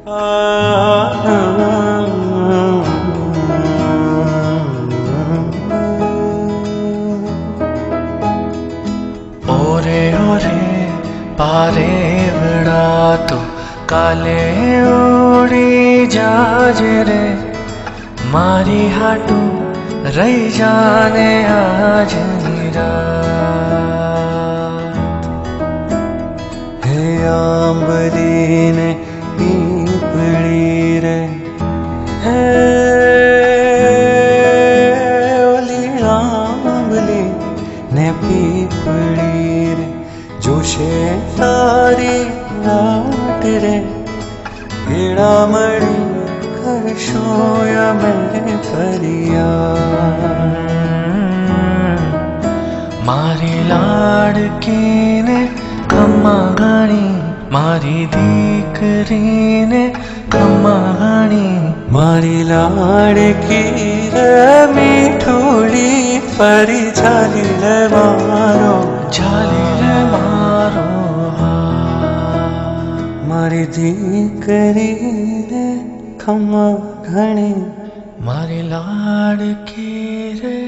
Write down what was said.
ओरे ओरे पारे वड़ा तो काले उड़ी जाजे रे मारी हाटू रही जाने आज हे आंबली ने पीपड़ी रे हे ओली आंबली ने पीपड़ी रे जोशे तारी रात रे हीड़ा मड़ी कर शोया मैं फरिया मारी लाड़की ने खम्मा घणी मारी दीकरी ने खम्मा घणी मारी लाड़की रे मीठोड़ी फरी झाली रे मारो मारी दीकरी रे खम्मा घणी मारी लाड़की रे।